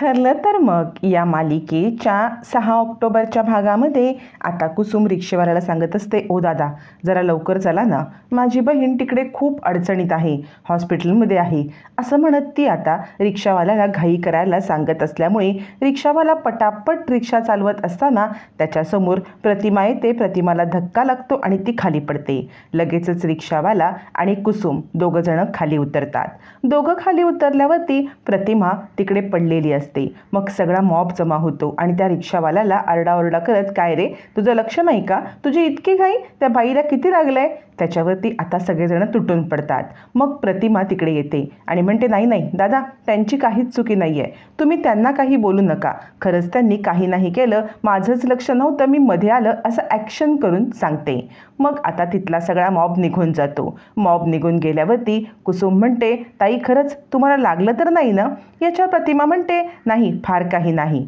ठरलं तर मग या मालिकेच्या 6 ऑक्टोबरच्या भागामध्ये आता कुसुम रिक्षेवाल्याला सांगत असते, ओ दादा जरा लवकर चला ना, माझी बहीण तिकडे खूप अडचणीत आहे, हॉस्पिटलमध्ये आहे, असं म्हणत ती आता रिक्षावाल्याला घाई करायला सांगत असल्यामुळे रिक्षावाला पटापट रिक्षा चालवत असताना त्याच्यासमोर प्रतिमा येते. प्रतिमाला धक्का लागतो आणि ती खाली पडते. लगेचच रिक्षावाला आणि कुसुम दोघंजणं खाली उतरतात. दोघं खाली उतरल्यावरती प्रतिमा तिकडे पडलेली असते. मग सगळा मॉब जमा होतो आणि त्या रिक्षावाल्याला आरडाओरडा करत, काय रे तुझं लक्ष नाही का, तुझी इतकी घाई, त्या बाईला किती लागलंय. त्याच्यावरती आता सगळेजण तुटून पडतात. मग प्रतिमा तिकडे येते आणि म्हणते, नाही नाही दादा, त्यांची काहीच चुकी नाही आहे, तुम्ही त्यांना काही बोलू नका, खरंच त्यांनी काही नाही केलं, माझंच लक्ष नव्हतं, मी मध्ये आलं, असं ॲक्शन करून सांगते. मग आता तिथला सगळा मॉब निघून जातो. मॉब निघून गेल्यावरती कुसुम म्हणते, ताई खरंच तुम्हाला लागलं तर नाही ना. याच्यावर प्रतिमा म्हणते, नाही फार काही नाही.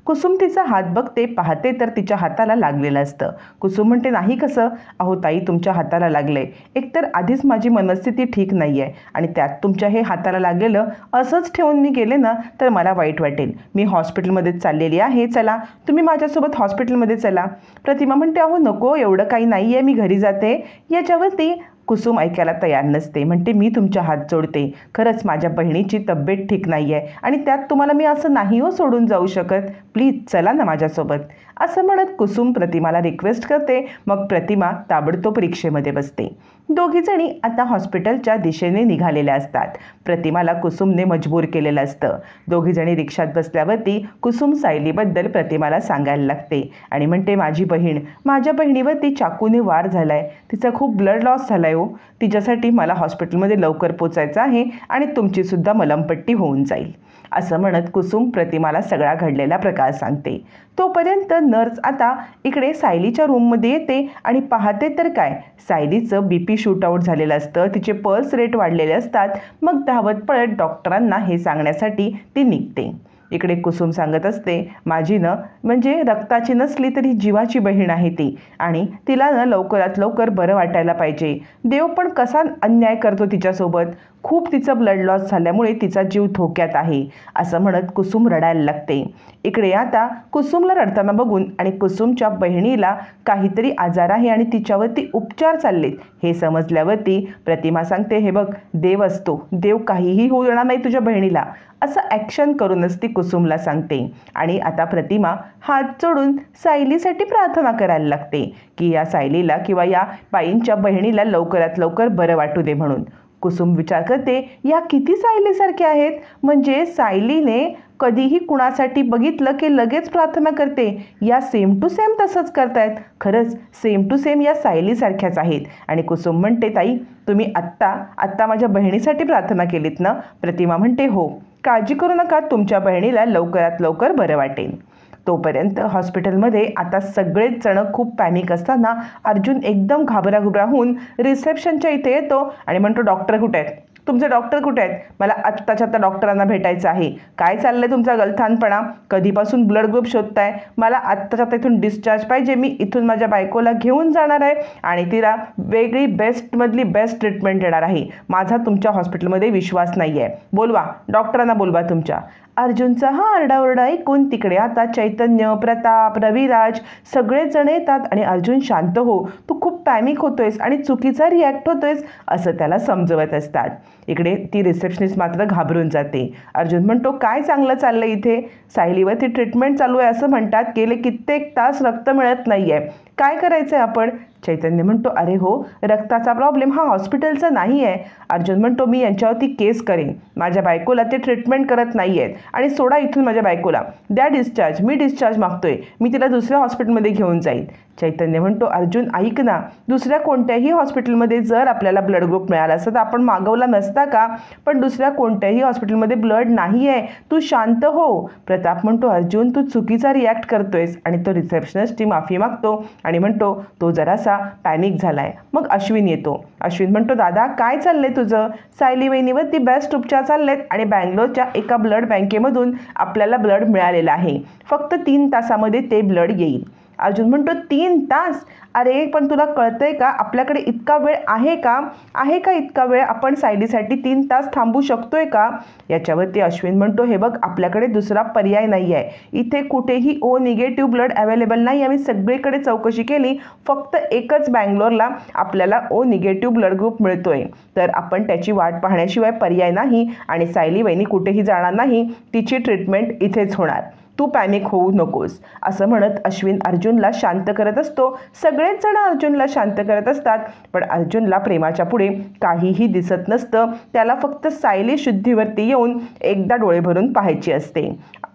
कुसुम तिचा हात बघते, पाहते तर तिच्या हाताला लागलेलं असतं. कुसुम म्हणते, नाही कसं, अहो ताई तुमच्या हाताला लागलंय, एकतर आधीच माझी मनस्थिती ठीक नाही आहे आणि त्यात तुमच्या हे हाताला लागलेलं असंच ठेवून मी गेले ना तर मला वाईट वाटेल, मी हॉस्पिटलमध्येच चाललेली आहे, चला तुम्ही माझ्यासोबत हॉस्पिटलमध्ये चला. प्रतिमा म्हणते, अहो नको, एवढं काही नाही आहे, मी घरी जाते. याच्यावरती कुसुम ऐकायला तयार नसते. म्हणते, मी तुमच्या हात जोडते, खरंच माझ्या बहिणीची तब्येत ठीक नाही आहे आणि त्यात तुम्हाला मी असं नाही हो सोडून जाऊ शकत, प्लीज चला ना माझ्यासोबत, असं म्हणत कुसुम प्रतिमाला रिक्वेस्ट करते. मग प्रतिमा ताबडतोब रिक्षेमध्ये बसते. दोघीजणी आता हॉस्पिटलच्या दिशेने निघालेल्या असतात. प्रतिमाला कुसुमने मजबूर केलेलं असतं. दोघीजणी रिक्षात बसल्यावरती कुसुम सायलीबद्दल प्रतिमाला सांगायला लागते आणि म्हणते, माझी बहीण, माझ्या बहिणीवरती चाकूने वार झाला आहे, तिचा खूप ब्लड लॉस झाला आहे हो, तिच्यासाठी मला हॉस्पिटलमध्ये लवकर पोचायचं आहे आणि तुमचीसुद्धा मलमपट्टी होऊन जाईल, असं म्हणत कुसुम प्रतिमाला सगळा घडलेला प्रकार सांगते. तोपर्यंत नर्स आता इकडे सायलीच्या रूममध्ये येते आणि पाहते तर काय, सायलीचं BP शूटआउट झालेलं असतं, तिचे पल्स रेट वाढलेले असतात. मग धावत पळत डॉक्टरांना हे सांगण्यासाठी ती निघते. इकडे कुसुम सांगत असते, माझी न म्हणजे रक्ताची नसली तरी जीवाची बहीण आहे ती आणि तिला न लवकरात लवकर बरं वाटायला पाहिजे. देव पण कसा अन्याय करतो तिच्यासोबत, खूप तिचं ब्लड लॉस झाल्यामुळे तिचा जीव धोक्यात आहे, असं म्हणत कुसुम रडायला लागते. इकडे आता कुसुमला रडताना बघून आणि कुसुमच्या बहिणीला काहीतरी आजार आहे आणि तिच्यावरती उपचार चाललेत हे समजल्यावरती प्रतिमा सांगते, हे बघ देव असतो, देव काहीही होऊ देणार नाही तुझ्या बहिणीला, असं ॲक्शन करूनच ती कुसुमला सांगते. आणि आता प्रतिमा हात जोडून सायलीसाठी प्रार्थना करायला लागते की या सायलीला किंवा या बाईंच्या बहिणीला लवकरात लवकर बरं वाटू दे म्हणून. कुसुम विचार करते, या किती सायलीसारख्या आहेत, म्हणजे सायलीने कधीही कुणासाठी बघितलं की लगेच प्रार्थना करते, या सेम टू सेम तसंच करतायत, खरंच सेम टू सेम या सायलीसारख्याच आहेत. आणि कुसुम म्हणते, ताई तुम्ही आत्ता माझ्या बहिणीसाठी प्रार्थना केलीत ना. प्रतिमा म्हणते, हो, काळजी करू नका, तुमच्या बहिणीला लवकरात लवकर बरं वाटेल. तोपर्यंत हॉस्पिटलमध्ये आता सगळेच जण खूप पॅनिक असताना अर्जुन एकदम घाबराघुबरा होऊन रिसेप्शनच्या इथे येतो आणि म्हणतो, डॉक्टर कुठे आहेत, तुमचे डॉक्टर कुठे आहेत, मला आत्ताच्या आत्ता डॉक्टरांना भेटायचं आहे, काय चाललं आहे तुमचा गलथानपणा, कधीपासून ब्लड ग्रुप शोधताय, मला आत्ताच्या आत्ता इथून डिस्चार्ज पाहिजे, मी इथून माझ्या बायकोला घेऊन जाणार आहे आणि तिला वेगळी बेस्टमधली बेस्ट ट्रीटमेंट देणार आहे, माझा तुमच्या हॉस्पिटलमध्ये विश्वास नाही आहे, बोलवा डॉक्टरांना, बोलवा तुमच्या. अर्जुनचा हा आरडाओरडा ऐकून तिकडे आता चैतन्य, प्रताप, रविराज सगळेच जण येतात आणि अर्जुन शांत हो, तू खूप पॅनिक होतोयस आणि चुकीचा रिॲक्ट होतोयस, असं त्याला समजवत असतात. इकडे ती रिसेप्शनिस्ट मात्र घाबरून जाते. अर्जुन म्हणतो, काय चांगलं चाललं इथे, सायलीवरती ट्रीटमेंट चालू आहे असं म्हणतात, गेले कित्येक तास रक्त मिळत नाही आहे, काय करायचं आहे आपण. चैतन्य म्हणतो, अरे हो, रक्ताचा प्रॉब्लेम हा हॉस्पिटलचा नाही आहे. अर्जुन म्हणतो, मी यांच्यावरती केस करेन, माझ्या बायकोला ते ट्रीटमेंट करत नाही आहेत आणि सोडा इथून माझ्या बायकोला, द्या डिस्चार्ज, मी डिस्चार्ज मागतोय, मी तिला दुसऱ्या हॉस्पिटलमध्ये घेऊन जाईन. चैतन्य म्हणतो, अर्जुन ऐक ना, दुसऱ्या कोणत्याही हॉस्पिटलमध्ये जर आपल्याला ब्लड ग्रुप मिळाला असता तर आपण मागवला नसता का, पण दुसऱ्या कोणत्याही हॉस्पिटलमध्ये ब्लड नाही आहे, तू शांत हो. प्रताप म्हणतो, अर्जुन तू चुकीचा रिॲक्ट करतोयस आणि तो रिसेप्शनिस्टची माफी मागतो आणि म्हणतो, तो जरासा पॅनिक झालाय. मग अश्विन येतो. अश्विन म्हणतो, दादा काय चाललंय तुझं, सायली वहिनीवरती बेस्ट उपचार चाललेत आणि बँगलोरच्या एका ब्लड बँकेमधून आपल्याला ब्लड मिळालेलं आहे, फक्त 3 तासामध्ये ते ब्लड येईल. अर्जुन म्हणतो 3 तास? अरे पण तुला कळतंय का आपल्याकडे इतका वेळ आहे का इतका वेळ? आपण सायलीसाठी 3 तास थांबू शकतोय का? याच्यावरती अश्विन म्हणतो हे बघ आपल्याकडे दुसरा पर्याय नाही आहे, इथे कुठेही ओ निगेटिव्ह ब्लड अवेलेबल नाही. आम्ही सगळीकडे चौकशी केली, फक्त एकच बँगलोरला आपल्याला ओ निगेटिव्ह ब्लड ग्रुप मिळतोय. तर आपण त्याची वाट पाहण्याशिवाय पर्याय नाही आणि सायली वहिनी कुठेही जाणार नाही, तिची ट्रीटमेंट इथेच होणार. तू पॅनिक होऊ नकोस असं म्हणत अश्विन अर्जुनला शांत करत असतो. सगळेच जण अर्जुनला शांत करत असतात, पण अर्जुनला प्रेमाच्या पुढे काहीही दिसत नसतं. त्याला फक्त सायली शुद्धीवरती येऊन एकदा डोळे भरून पाहायची असते.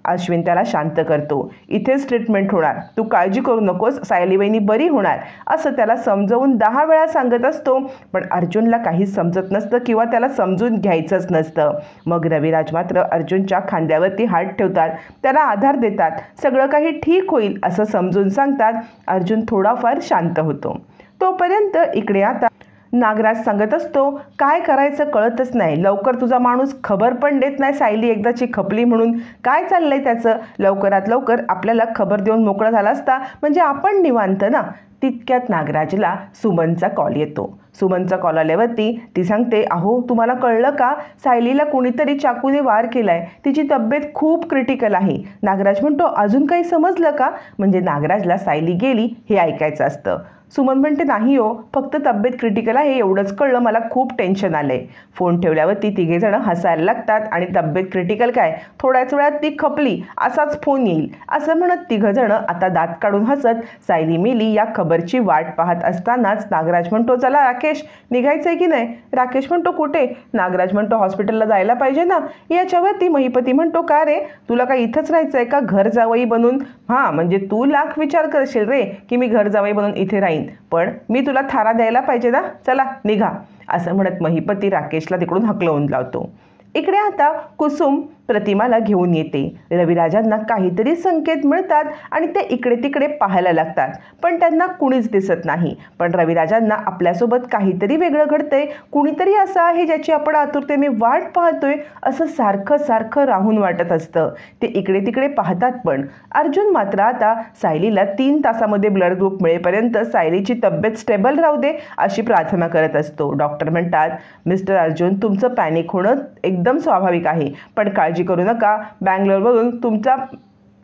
अश्विन त्याला शांत करतो. इथेच ट्रीटमेंट होणार, तू काळजी करू नकोस, सायली वहिनी बरी होणार असं त्याला समजवून 10 वेळा सांगत असतो. पण अर्जुनला काहीच समजत नसतं किंवा त्याला समजून घ्यायचंच नसतं. मग रविराज मात्र अर्जुनच्या खांद्यावरती हात ठेवतात, त्याला आधार देतात. सगळं काही ठीक होईल असं समजून सांगतात. अर्जुन थोडाफार शांत होतो. तोपर्यंत इकडे आता नागराज सांगत असतो, काय करायचं कळतच नाही, लवकर तुझा माणूस खबर पण देत नाही सायली एकदाची खपली म्हणून. काय चाललंय त्याचं? लवकरात लवकर आपल्याला खबर देऊन मोकळा झाला असता म्हणजे आपण निवांत ना. तितक्यात नागराजला सुमनचा कॉल येतो. सुमनचा कॉल आल्यावरती ती सांगते, अहो तुम्हाला कळलं का, सायलीला कुणीतरी चाकूने वार केलाय, तिची तब्येत खूप क्रिटिकल आहे. नागराज म्हणतो, अजून काही समजलं का? म्हणजे नागराजला सायली गेली हे ऐकायचं असतं. सुमन म्हणते, नाही हो, फक्त तब्येत क्रिटिकल आहे एवढंच कळलं, मला खूप टेन्शन आलंय. फोन ठेवल्यावरती तिघेजण हसायला लागतात आणि तब्येत क्रिटिकल काय, थोड्याच वेळात ती खपली असाच फोन येईल असं म्हणत तिघंजण आता दात काढून हसत सायली मेली या खबरची वाट पाहत असतानाच नागराज म्हणतो, चला राकेश निघायचंय की नाही? राकेश म्हणतो, कुठे? नागराज म्हणतो, हॉस्पिटलला जायला पाहिजे ना. याच्यावरती महिपती म्हणतो, का रे तुला काय इथंच राहायचंय का घर जावई बनून? हां म्हणजे तू लाख विचार करशील रे की मी घर जावई बनून इथे राहीन, पण मी तुला थारा द्यायला पाहिजे ना, चला निघा असं म्हणत महिपती राकेशला तिकडून हकलवून लावतो. इकडे आता कुसुम प्रतिमाला घेऊन येते. रविराजांना काहीतरी संकेत मिळतात आणि ते इकडे तिकडे पाहायला लागतात, पण त्यांना कुणीच दिसत नाही. पण रविराजांना आपल्यासोबत काहीतरी वेगळं घडतंय, कुणीतरी असं आहे ज्याची आपण आतुरतेने वाट पाहतोय असं सारखं सारखं राहून वाटत असतं. ते इकडे तिकडे पाहतात, पण अर्जुन मात्र आता सायलीला 3 तासामध्ये ब्लड ग्रुप मिळेपर्यंत सायलीची तब्येत स्टेबल राहू दे अशी प्रार्थना करत असतो. डॉक्टर म्हणतात, मिस्टर अर्जुन तुमचं पॅनिक होणं एकदम स्वाभाविक आहे, पण काळजी करू नका, बँगलोरवरून तुमच्या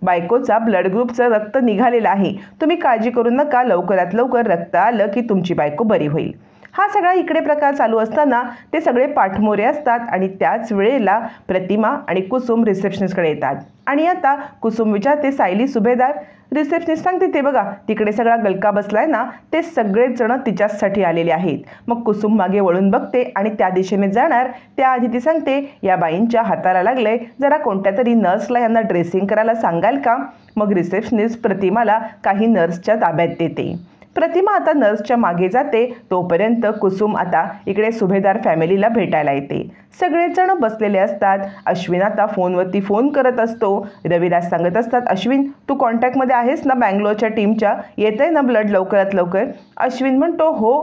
बायकोचा ब्लड ग्रुपचं रक्त निघालेलं आहे, तुम्ही काळजी करू नका, लवकरात लवकर रक्त आलं की तुमची बायको बरी होईल. हा सगळा इकडे प्रकार चालू असताना ते सगळे पाठमोरे असतात आणि त्याच वेळेला प्रतिमा आणि कुसुम रिसेप्शनिस्टकडे येतात. आणि आता कुसुम विचारते, सायली सुभेदार? रिसेप्शनिस्ट सांगते, ते बघा तिकडे सगळा गलका बसलाय ना, ते सगळेच जण तिच्यासाठी आलेले आहेत. मग कुसुम मागे वळून बघते आणि त्या दिशेने जाणार त्याआधी ती सांगते, या बाईंच्या हाताला लागलंय, जरा कोणत्या तरी नर्सला यांना ड्रेसिंग करायला सांगाल का? मग रिसेप्शनिस्ट प्रतिमाला काही नर्सच्या ताब्यात देते. प्रतिमा आता नर्सच्या मागे जाते. तोपर्यंत कुसुम आता इकडे सुभेदार फॅमिलीला भेटायला येते. सगळेजण बसलेले असतात. अश्विन आता फोनवरती फोन करत असतो. रविराज सांगत असतात, अश्विन तू कॉन्टॅक्टमध्ये आहेस ना बँगलोरच्या टीमच्या, येतंय ना ब्लड लवकरात लवकर? अश्विन म्हणतो, हो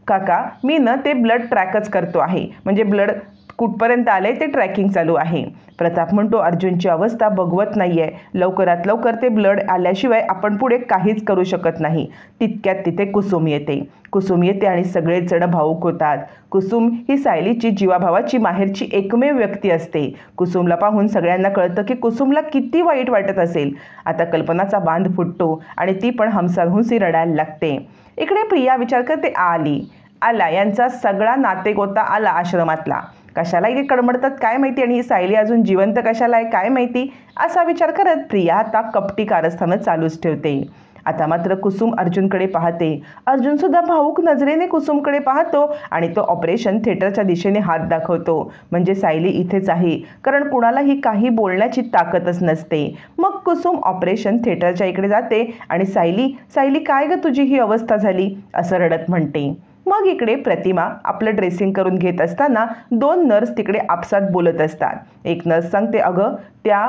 काका मी ना ते ब्लड ट्रॅकच करतो आहे, म्हणजे ब्लड कुठपर्यंत आले ते ट्रॅकिंग चालू आहे. प्रताप म्हणतो, अर्जुनची अवस्था बघवत नाही आहे, लवकरात लवकर ते ब्लड आल्याशिवाय आपण पुढे काहीच करू शकत नाही. तितक्यात तिथे कुसुम येते आणि सगळेच जण भावूक होतात. कुसुम ही सायलीची जीवाभावाची माहेरची एकमेव व्यक्ती असते. कुसुमला पाहून सगळ्यांना कळतं की कुसुमला किती वाईट वाटत असेल. आता कल्पनाचा बांध फुटतो आणि ती पण हमसाहुंसी रडायला लागते. इकडे प्रिया विचार करते, आला यांचा सगळा नातेगोता आला आश्रमातला, कशाला इथे कडमडतात काय माहिती, आणि ही सायली अजून जिवंत कशाला आहे काय माहिती, असा विचार करत प्रिया आता कपटी कारस्थानं चालूच ठेवते. आता मात्र कुसुम अर्जुनकडे पाहते. अर्जुन सुद्धा भाऊक नजरेने कुसुमकडे पाहतो आणि तो ऑपरेशन थिएटरच्या दिशेने हात दाखवतो, म्हणजे सायली इथेच आहे, कारण कुणालाही काही बोलण्याची ताकदच नसते. मग कुसुम ऑपरेशन थिएटरच्या इकडे जाते आणि सायली काय ग तुझी ही अवस्था झाली असं रडत म्हणते. मग इकडे प्रतिमा आपलं ड्रेसिंग करून घेत असताना 2 नर्स तिकडे आपसात बोलत असतात. एक नर्स सांगते, अगं त्या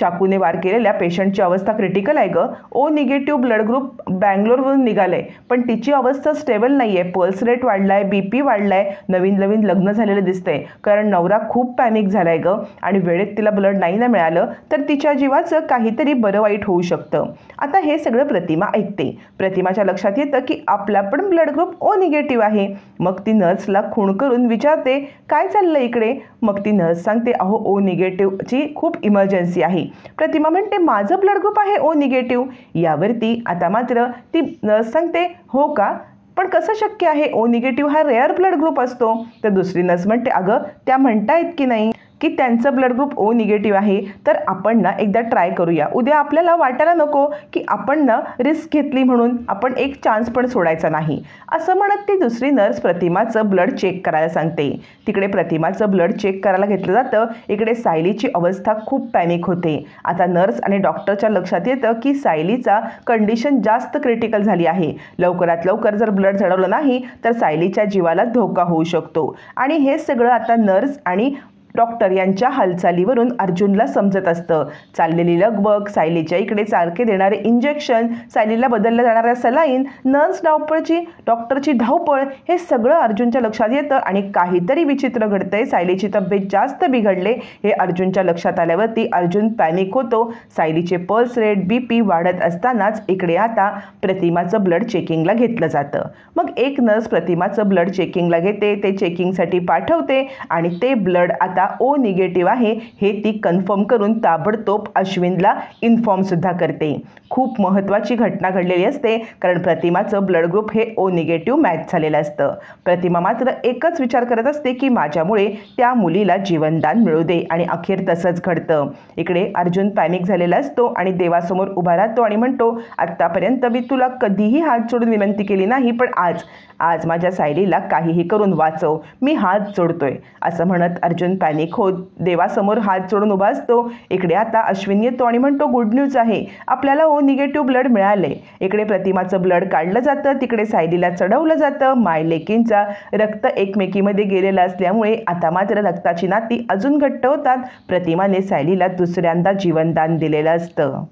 चाकूने वार केलेल्या पेशंटची अवस्था क्रिटिकल आहे ग. ओ निगेटिव्ह ब्लड ग्रुप बँगलोरवरून निघाले, पण तिची अवस्था स्टेबल नाही आहे. पल्स रेट वाढलाय, BP वाढलाय, नवीन नवीन लग्न झालेलं दिसतंय. कारण नवरा खूप पॅनिक झालाय ग आणि वेळेत तिला ब्लड नाही ना मिळालं तर तिच्या जीवाचं काहीतरी बरं वाईट होऊ शकतं. आता हे सगळं प्रतिमा ऐकते. प्रतिमाच्या लक्षात येतं की आपला पण ब्लड ग्रुप O निगेटिव्ह आहे. मग ती नर्सला खूण करून विचारते, काय चाललं इकडे? मग ती नर्स सांगते, अहो O निगेटिव्हची खूप इमर्जन्सी आहे. प्रतिमा म्हणते, माझं ब्लड ग्रुप आहे O निगेटिव्ह. यावरती आता मात्र ती नर्स सांगते, हो का, पण कसं शक्य आहे? O निगेटिव्ह हा रेअर ब्लड ग्रुप असतो. तर दुसरी नर्स म्हणते, अगं त्या म्हणतायत की नाही की त्यांचं ब्लड ग्रुप O निगेटिव्ह आहे, तर आपण ना एकदा ट्राय करूया. उद्या आपल्याला वाटायला नको की आपण ना रिस्क घेतली म्हणून आपण एक चान्स पण सोडायचा नाही. असं म्हणत ती दुसरी नर्स प्रतिमाचं ब्लड चेक करायला सांगते. तिकडे प्रतिमाचं ब्लड चेक करायला घेतलं जातं. इकडे सायलीची अवस्था खूप पॅनिक होते. आता नर्स आणि डॉक्टरच्या लक्षात येतं की सायलीचा कंडिशन जास्त क्रिटिकल झाली आहे. लवकरात लवकर जर ब्लड चढवलं नाही तर सायलीच्या जीवाला धोका होऊ शकतो. आणि हे सगळं आता नर्स आणि डॉक्टर यांच्या हालचालीवरून अर्जुनला समजत असतं. चाललेली लगबग, सायलीच्या इकडे सारखे देणारे इंजेक्शन, सायलीला बदलल्या जाणाऱ्या सलाईन, नर्स धावपळची, डॉक्टरची धावपळ, हे सगळं अर्जुनच्या लक्षात येतं आणि काहीतरी विचित्र घडतंय. सायलीची तब्येत जास्त बिघडले हे अर्जुनच्या लक्षात आल्यावरती अर्जुन पॅनिक होतो. सायलीचे पल्स रेट, BP वाढत असतानाच इकडे आता प्रतिमाचं ब्लड चेकिंगला घेतलं जातं. मग एक नर्स प्रतिमाचं ब्लड चेकिंगला घेते, ते चेकिंगसाठी पाठवते आणि ते ब्लड आता O निगेटिव्ह आहे हे ती कन्फर्म करून ताबडतोब अश्विनला इन्फॉर्म सुद्धा करते. खूप महत्त्वाची घटना घडलेली असते, कारण प्रतिमाचं ब्लड ग्रुप हे O निगेटिव्ह मॅच झालेलं असतं. प्रतिमा मात्र एकच विचार करत असते की माझ्यामुळे त्या मुलीला जीवनदान मिळू दे, आणि अखेर तसंच घडतं. इकडे अर्जुन पॅनिक झालेला असतो आणि देवासमोर उभा राहतो आणि म्हणतो, आत्तापर्यंत मी तुला कधीही हात जोडून विनंती केली नाही, पण आज माझ्या सायलीला काहीही करून वाचव, मी हात जोडतोय. असं म्हणत अर्जुन पॅनिक होत देवासमोर हात जोडून उभा असतो. इकडे आता अश्विन येतो आणि म्हणतो, गुड न्यूज आहे, आपल्याला O निगेटिव्ह ब्लड मिळाले. इकडे प्रतिमाचं ब्लड काढलं जातं, तिकडे सायलीला चढवलं जातं. मायलेकींचा रक्त एकमेकीमध्ये गेलेलं असल्यामुळे आता मात्र रक्ताची नाती अजून घट्ट होतात. प्रतिमाने सायलीला दुसऱ्यांदा जीवनदान दिलेलं असतं.